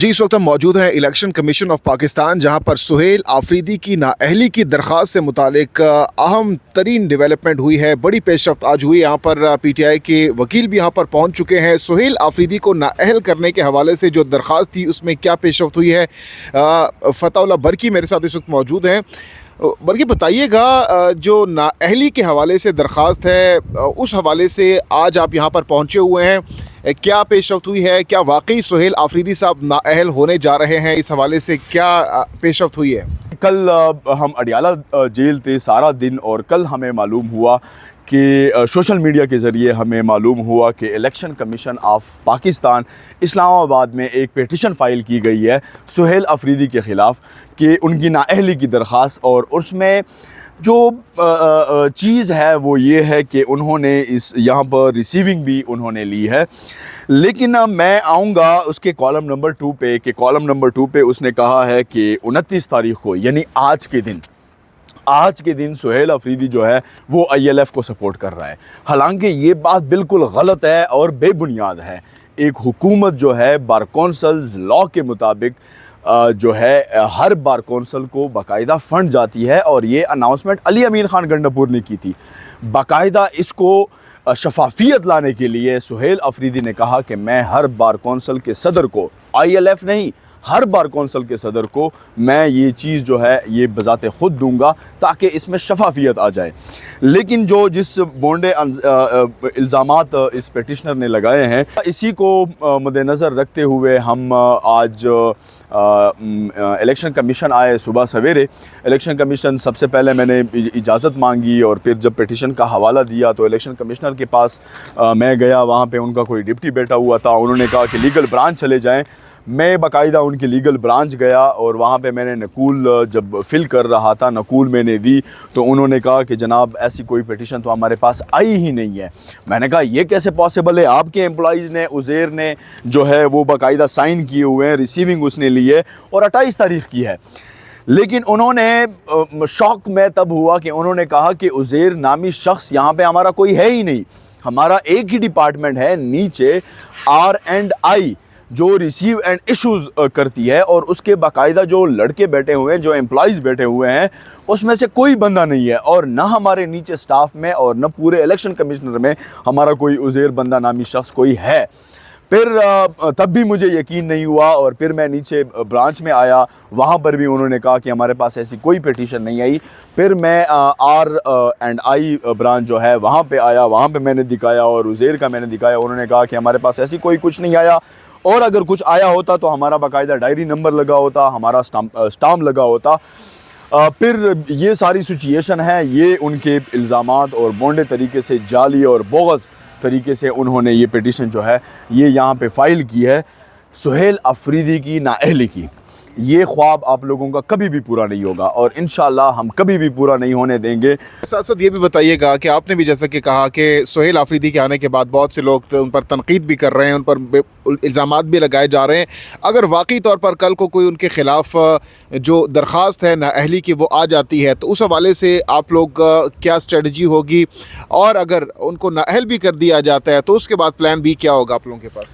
जी, इस वक्त हम मौजूद हैं इलेक्शन कमीशन ऑफ पाकिस्तान, जहां पर सुहेल आफरीदी की नाअहली की दरख्वास्त से मुतालिक अहम तरीन डेवलपमेंट हुई है। बड़ी पेशरफ्त आज हुई। यहाँ पर पीटीआई के वकील भी यहाँ पर पहुँच चुके हैं। सुहेल आफरीदी को नाअहल करने के हवाले से जो दरख्वास्त थी उसमें क्या पेशरफ्त हुई है, फताउल्लाह बरकी मेरे साथ इस वक्त मौजूद हैं। बल्कि बताइएगा, जो नाअहली के हवाले से दरख्वास्त है उस हवाले से आज आप यहाँ पर पहुँचे हुए हैं, क्या पेशरफ्त हुई है? क्या वाकई सुहेल आफरीदी साहब नाअहल होने जा रहे हैं? इस हवाले से क्या पेशरफ्त हुई है? कल हम अडियाला जेल थे सारा दिन और कल हमें मालूम हुआ कि सोशल मीडिया के ज़रिए हमें मालूम हुआ कि election commission of Pakistan Islamabad में एक पेटिशन फ़ाइल की गई है सुहेल आफरीदी के ख़िलाफ़ कि उनकी नाअहली की दरख्वास्त, और उसमें जो चीज़ है वो ये है कि उन्होंने इस यहाँ पर रिसीविंग भी उन्होंने ली है। लेकिन मैं आऊँगा उसके कॉलम नंबर 2 पे कि कॉलम नंबर 2 पे उसने कहा है कि 29 तारीख़ को यानी आज के दिन सुहेल आफरीदी जो है वो ILF को सपोर्ट कर रहा है। हालांकि ये बात बिल्कुल गलत है और बेबुनियाद है। एक हुकूमत जो है बार कौंसल्स लॉ के मुताबिक जो है हर बार कौंसल को बाकायदा फ़ंड जाती है, और ये अनाउंसमेंट अली अमीन ख़ान गंडापुर ने की थी। बाकायदा इसको शफाफियत लाने के लिए सुहेल आफरीदी ने कहा कि मैं हर बार कौंसल के सदर को, ILF नहीं, हर बार कौंसल के सदर को मैं ये चीज़ जो है ये बज़ाते ख़ुद दूंगा ताकि इसमें शफाफियत आ जाए। लेकिन जिस बोंडे इल्ज़ामात इस पेटिशनर ने लगाए हैं, इसी को मद्देनज़र रखते हुए हम आज इलेक्शन कमीशन आए सुबह सवेरे। इलेक्शन कमीशन सबसे पहले मैंने इजाज़त मांगी और फिर जब पिटिशन का हवाला दिया तो इलेक्शन कमिश्नर के पास मैं गया। वहाँ पे उनका कोई डिप्टी बैठा हुआ था। उन्होंने कहा कि लीगल ब्रांच चले जाएं। मैं बाकायदा उनकी लीगल ब्रांच गया और वहाँ पे मैंने नकूल जब फिल कर रहा था, नकूल मैंने दी तो उन्होंने कहा कि जनाब ऐसी कोई पिटिशन तो हमारे पास आई ही नहीं है। मैंने कहा ये कैसे पॉसिबल है? आपके एम्प्लॉइज़ ने, उज़ैर ने जो है वो बाकायदा साइन किए हुए हैं, रिसीविंग उसने ली है और 28 तारीख़ की है। लेकिन उन्होंने शौक में तब हुआ कि उन्होंने कहा कि उज़ैर नामी शख्स यहाँ पे हमारा कोई है ही नहीं। हमारा एक ही डिपार्टमेंट है नीचे R&I जो रिसीव एंड इश्यूज़ करती है, और उसके बाकायदा जो लड़के बैठे हुए हैं, जो एम्प्लॉइज़ बैठे हुए हैं, उसमें से कोई बंदा नहीं है। और ना हमारे नीचे स्टाफ में और न पूरे इलेक्शन कमिश्नर में हमारा कोई उज़ैर बंदा नामी शख्स कोई है। फिर तब भी मुझे यकीन नहीं हुआ और फिर मैं नीचे ब्रांच में आया। वहाँ पर भी उन्होंने कहा कि हमारे पास ऐसी कोई पिटीशन नहीं आई। फिर मैं R&I ब्रांच जो है वहाँ पे आया, वहाँ पे मैंने दिखाया और उज़ैर का मैंने दिखाया। उन्होंने कहा कि हमारे पास ऐसी कोई कुछ नहीं आया, और अगर कुछ आया होता तो हमारा बाकायदा डायरी नंबर लगा होता, हमारा स्टाम्प लगा होता। फिर ये सारी सिचुएशन है, ये उनके इल्ज़ामात और बोंडे तरीके से जाली और बोगस तरीके से उन्होंने ये पिटीशन जो है ये यहाँ पे फ़ाइल की है सुहेल आफरीदी की नाअहली की। ये ख्वाब आप लोगों का कभी भी पूरा नहीं होगा और इंशाल्लाह हम कभी भी पूरा नहीं होने देंगे। साथ साथ ये भी बताइएगा कि आपने भी जैसा कि कहा कि सुहेल आफरीदी के आने के बाद बहुत से लोग उन पर तनकीद भी कर रहे हैं, उन पर इल्ज़ामात भी लगाए जा रहे हैं। अगर वाकई तौर पर कल को कोई उनके ख़िलाफ़ जो दरख्वास्त है नाअहली की वो आ जाती है तो उस हवाले से आप लोग क्या स्ट्रेटजी होगी, और अगर उनको नाअहल भी कर दिया जाता है तो उसके बाद प्लान भी क्या होगा आप लोगों के पास?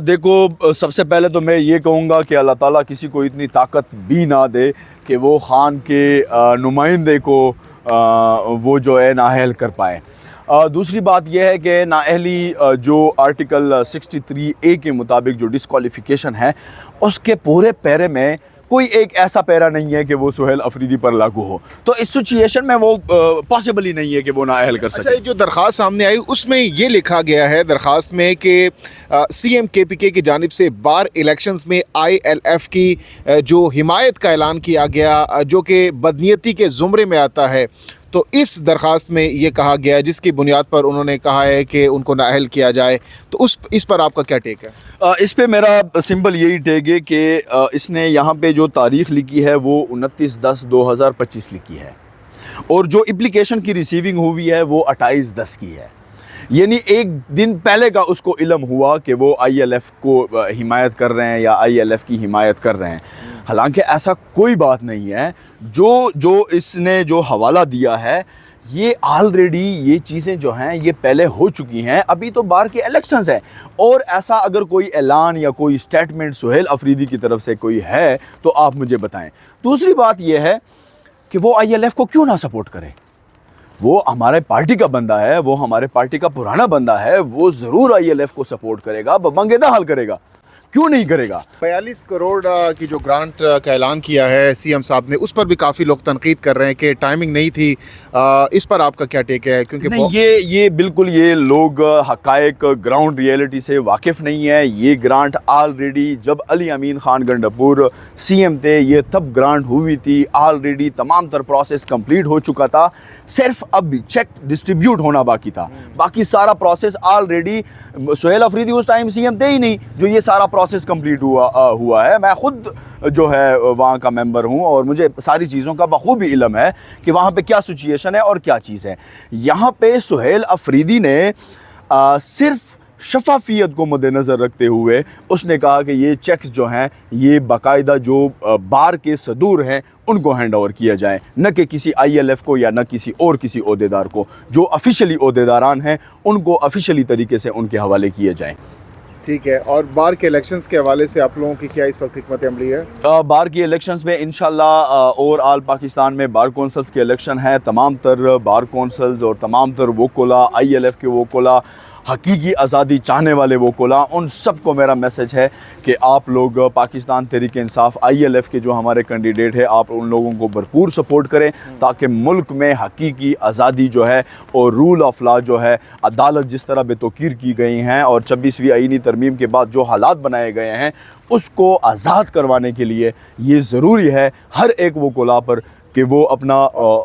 देखो, सबसे पहले तो मैं ये कहूँगा कि अल्लाह ताला किसी को इतनी ताकत भी ना दे कि वो ख़ान के नुमाइंदे को वो जो है नाअहल कर पाए। दूसरी बात यह है कि नाअहली जो आर्टिकल 63A के मुताबिक जो डिस्क्वालिफ़िकेशन है उसके पूरे पैरे में कोई एक ऐसा पैरा नहीं है कि वो सुहेल आफरीदी पर लागू हो। तो इस सिचुएशन में वो पॉसिबल ही नहीं है कि वो नाअहल कर सके। अच्छा, जो दरख्वास्त सामने आई उसमें ये लिखा गया है दरख्वास्त में कि CM KPK की जानिब से बार इलेक्शंस में ILF की जो हिमायत का ऐलान किया गया जो कि बदनीयती के ज़ुमरे में आता है, तो इस दरख्वास्त में ये कहा गया जिसकी बुनियाद पर उन्होंने कहा है कि उनको नाअहल किया जाए। तो इस पर आपका क्या टेक है? इस पे मेरा सिंपल यही टेक है कि इसने यहाँ पे जो तारीख़ लिखी है वो 29/10/2025 लिखी है, और जो एप्लीकेशन की रिसीविंग हुई है वो 28/10 की है। यानी एक दिन पहले का उसको इल्म हुआ कि वो ILF को हिमायत कर रहे हैं या ILF की हिमायत कर रहे हैं। हालांकि ऐसा कोई बात नहीं है। जो इसने जो हवाला दिया है یہ آلریڈی یہ چیزیں جو ہیں یہ پہلے ہو چکی ہیں، ابھی تو بار کے الیکشنز ہیں، اور ایسا اگر کوئی اعلان یا کوئی سٹیٹمنٹ سہیل افریدی کی طرف سے کوئی ہے تو آپ مجھے بتائیں۔ دوسری بات یہ ہے کہ وہ آئی ایل ایف کو کیوں نہ سپورٹ کرے؟ وہ ہمارے پارٹی کا بندہ ہے، وہ ہمارے پارٹی کا پرانا بندہ ہے، وہ ضرور آئی ایل ایف کو سپورٹ کرے گا، بمنگیدہ حل کرے گا، کیوں نہیں کرے گا؟ 42 کروڑ کی جو گرانٹ کا اعلان کیا ہے سی ایم صاحب نے، اس پر بھی کافی لوگ تنقید کر رہے ہیں کہ ٹائمنگ نہیں تھی، اس پر آپ کا کیا ٹیک ہے؟ کیونکہ نہیں، یہ بالکل یہ لوگ حقائق گراؤنڈ ریئلٹی سے واقف نہیں ہے۔ یہ گرانٹ آلریڈی جب علی امین خان گنڈپور سی ایم تھے یہ تب گرانٹ ہوئی تھی، آلریڈی تمام تر پروسیس کمپلیٹ ہو چکا تھا، صرف اب چیک ڈسٹریبیوٹ ہونا باقی تھا، باقی سارا پروسیس آلریڈی سہیل افریدی اس ٹائم سی ایم تھے ہی نہیں جو یہ سارا پروسیس کمپلیٹ ہوا ہے۔ میں خود جو ہے وہاں کا ممبر ہوں اور مجھے ساری چیزوں کا بخوبی علم ہے کہ وہاں پہ کیا سچویشن ہے اور کیا چیز ہے۔ یہاں پہ سہیل افریدی نے صرف شفافیت کو مد نظر رکھتے ہوئے اس نے کہا کہ یہ چیکس جو ہیں یہ باقاعدہ جو بار کے صدور ہیں ان کو ہینڈ اوور کیا جائے، نہ کہ کسی آئی ایل ایف کو یا نہ کسی عہدیدار کو۔ جو آفیشلی عہدیداران ہیں ان کو آفیشلی طریقے سے ان کے حوالے کیے جائیں۔ ٹھیک ہے، اور بار کے الیکشنز کے حوالے سے آپ لوگوں کی کیا اس وقت حکمت عملی ہے؟ بار کی الیکشنز میں انشاءاللہ اوور آل پاکستان میں بار کونسلز کے الیکشن ہے، تمام تر بار کونسلز اور تمام تر وکلا، آئی ایل ایف کے وکلا، حقیقی آزادی چاہنے والے وکلا، ان سب کو میرا میسج ہے کہ آپ لوگ Pakistan Tehreek Insaf I L F کے جو ہمارے کینڈیڈیٹ ہیں آپ ان لوگوں کو بھرپور سپورٹ کریں تاکہ ملک میں حقیقی آزادی جو ہے اور رول آف لا جو ہے، عدالت جس طرح بے توقیر کی گئی ہیں اور 26ویں آئینی ترمیم کے بعد جو حالات بنائے گئے ہیں اس کو آزاد کروانے کے لیے یہ ضروری ہے ہر ایک وکلا پر کہ وہ اپنا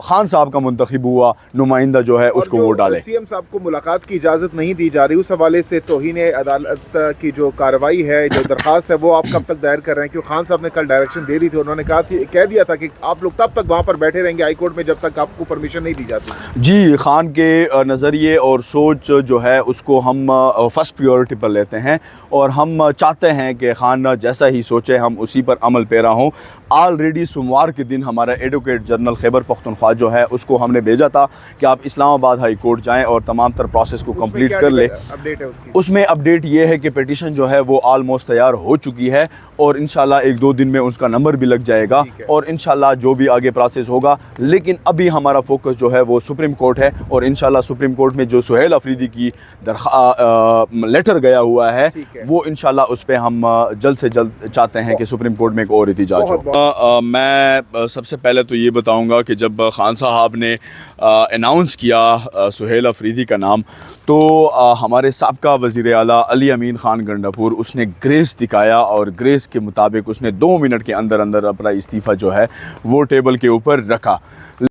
خان صاحب کا منتخب ہوا نمائندہ جو ہے اس کو ووٹ ڈالے۔ سی ایم صاحب کو ملاقات کی اجازت نہیں دی جا رہی، اس حوالے سے توہین عدالت کی جو کارروائی ہے، جو درخواست ہے، وہ آپ کب تک دائر کر رہے ہیں؟ کیوں خان صاحب نے کل ڈائریکشن دے دی تھی، انہوں نے کہہ دیا تھا کہ آپ لوگ تب تک وہاں پر بیٹھے رہیں گے ہائی کورٹ میں جب تک آپ کو پرمیشن نہیں دی جاتی۔ جی، خان کے نظریے اور سوچ جو ہے اس کو ہم فرسٹ پریورٹی پر لیتے ہیں اور ہم چاہتے ہیں کہ خان جیسا ہی سوچے ہم اسی پر عمل پیرا ہوں۔ آلریڈی سوموار کے دن ہمارا ایڈوکیٹ جنرل خیبر پختونخوا جو ہے اس کو ہم نے بھیجا تھا کہ آپ اسلام آباد ہائی کورٹ جائیں اور تمام تر پروسیس کو کمپلیٹ کر لیں۔ اس میں اپڈیٹ یہ ہے کہ پیٹیشن جو ہے وہ آلموسٹ تیار ہو چکی ہے اور انشاءاللہ 1-2 دن میں اس کا نمبر بھی لگ جائے گا اور انشاءاللہ جو بھی آگے پروسیس ہوگا، لیکن ابھی ہمارا فوکس جو ہے وہ سپریم کورٹ ہے اور انشاءاللہ سپریم کورٹ میں جو سہیل افریدی کی لیٹر گیا ہوا ہے وہ انشاءاللہ اس پہ ہم جلد سے جلد چاہتے ہیں کہ سپریم کورٹ میں ایک اور احتجاج ہو۔ میں سب سے پہلے تو یہ بتاؤں گا کہ جب خان صاحب نے اناؤنس کیا سہیل افریدی کا نام تو ہمارے سابقہ وزیر اعلیٰ علی امین خان گنڈپور اس نے گریس دکھایا اور گریس کے مطابق اس نے 2 منٹ کے اندر اپنا استعفیٰ جو ہے وہ ٹیبل کے اوپر رکھا۔